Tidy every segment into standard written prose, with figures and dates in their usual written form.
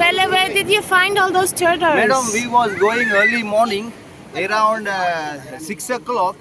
Pele, where did you find all those turtles? Madam, we was going early morning around 6 o'clock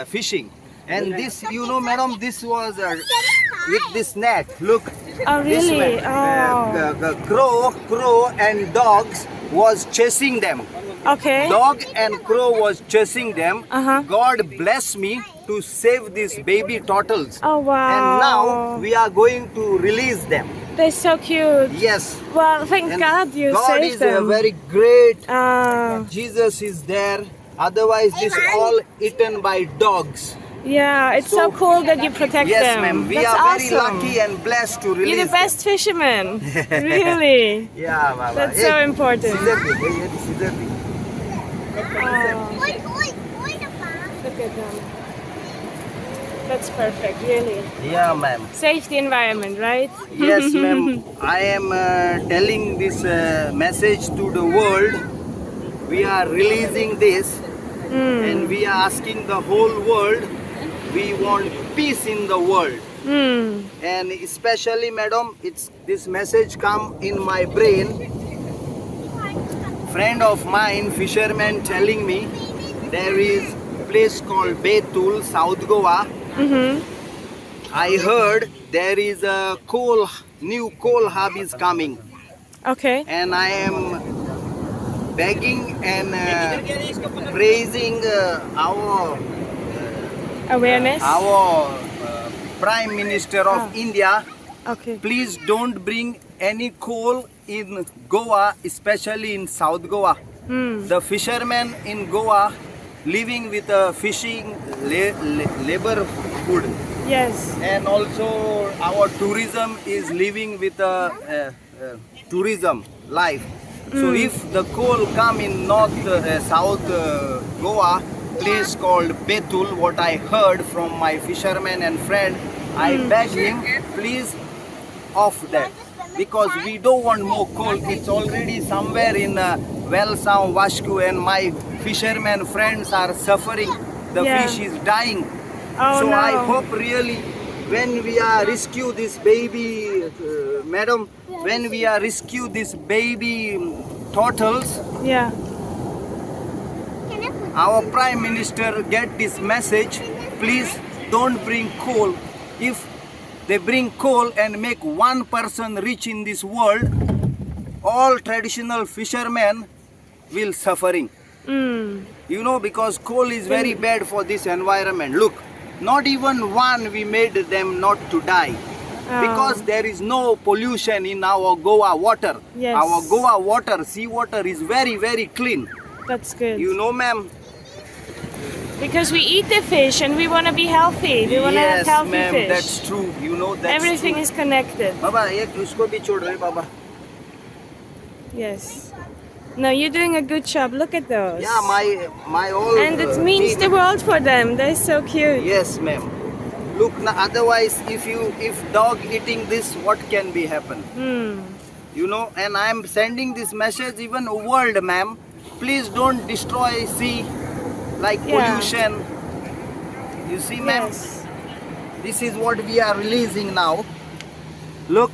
fishing. And this, you know, madam, this was with this net. Look. Oh, This really? one, the crow and dogs was chasing them. Okay. Dog and crow was chasing them. Uh-huh. God bless me to save these baby turtles. Oh, wow. And now we are going to release them. They're so cute. Yes. Well, thank And God you God saved is them. very great. Ah, Jesus is there. Otherwise, this all eaten by dogs. yeah, it's so So- cool that you protect Yes, them. ma'am. We That's are awesome. very lucky and blessed to release You're the best fisherman. Really. them. Yeah, Baba. That's so important. Scissor me. Hey, scissor me. Oh, look at them. That's perfect, really. Yeah, ma'am. Save the environment, right? Yes, ma'am. I am telling this message to the world. We are releasing this, and we are asking the whole world. We want peace in the world, Hmm. and especially, madam, it's this message come in my brain. Friend of mine, fisherman, telling me there is place called Betul, South Goa. Mm-hmm. I heard there is a new coal hub is coming. Okay. And I am begging and praising Awareness? our Prime Minister of India. Okay. Please don't bring any coal in Goa, especially in South Goa. Hmm. The fishermen in Goa living with a fishing labor food. Yes. And also our tourism is living with a tourism life. So if the coal come in south Goa, place called Betul, what I heard from my fisherman and friend, I beg him, please off that, because we don't want more coal. It's already somewhere in Wellsound, Vasco, and my fishermen friends are suffering. The Yeah. fish is dying. Oh, So no. I hope really when we are rescue this baby, madam, when we are rescue this baby turtles, Yeah. our Prime Minister get this message, please don't bring coal. If they bring coal and make one person rich in this world, all traditional fishermen will suffering. Mm. You know, because coal is very bad for this environment. Look, not even one we made them not to die. Because there is no pollution in our Goa water. Yes. Our Goa water, sea water is very, very clean. That's good. You know, ma'am? Because we eat the fish and we want to be healthy. We want to have Yes, healthy ma'am, fish. that's true. You know, that's Everything true. is connected. Baba, ek usko bhi chhod rahe, Baba. Yes. No, you're doing a good job. Look at those. Yeah, my all. And it means the world for them. They're so cute. Yes, ma'am. Look, otherwise, if dog eating this, what can be happen? Hmm. You know, and I am sending this message even world, ma'am. Please don't destroy sea like Yeah. pollution. You see, ma'am. Yes. This is what we are releasing now. Look,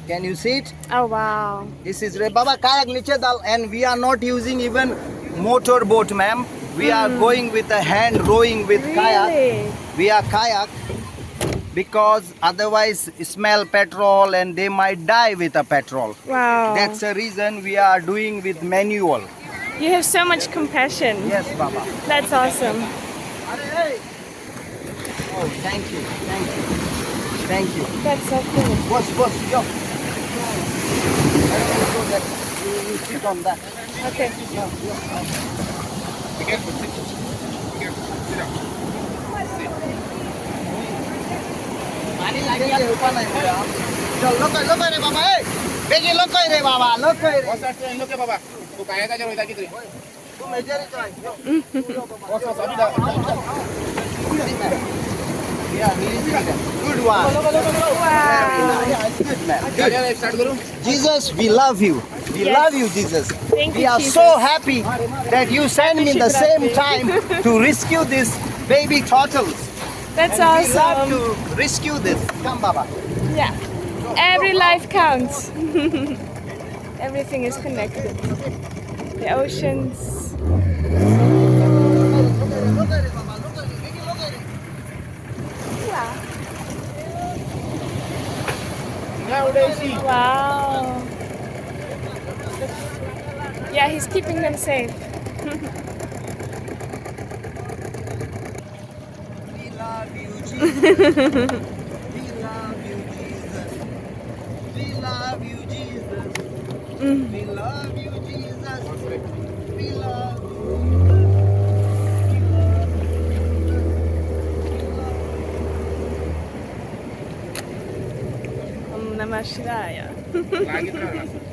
can you see it? Oh, wow. This is Baba kayak niche dal, and we are not using even motor boat, ma'am. We are going with a hand rowing with kayak. Really? We are kayak because otherwise smell petrol and they might die with a petrol. Wow. That's the reason we are doing with manual. You have so much compassion. Yes, Baba. That's awesome. Oh, thank you, thank you, thank you. That's so cool. Boss, yo. I don't want to go that. You sit on that. Okay. Be careful, sit down. चल लोक रे बाबा ए बेगी लोक रे बाबा लोक रे Look at Baba. तू काय का जरूर किती तू मेजर चाय good one. Very nice. Good man. काय स्टार्ट करू Jesus, we love you. We Yes. love you, Jesus. Thank we you, are Jesus. so happy that you send me the same time to rescue these baby turtles. That's And we love awesome. to rescue this. Come, Baba. Yeah. Every life counts. Everything is connected. The oceans. Wow. Enggak, udah isi. Wow. Yeah, he's keeping them safe. We love you, Jesus. We love you, Jesus. We love you, Jesus. We love you, Jesus. We love you. Om Namah Shivaya. Lagi terus.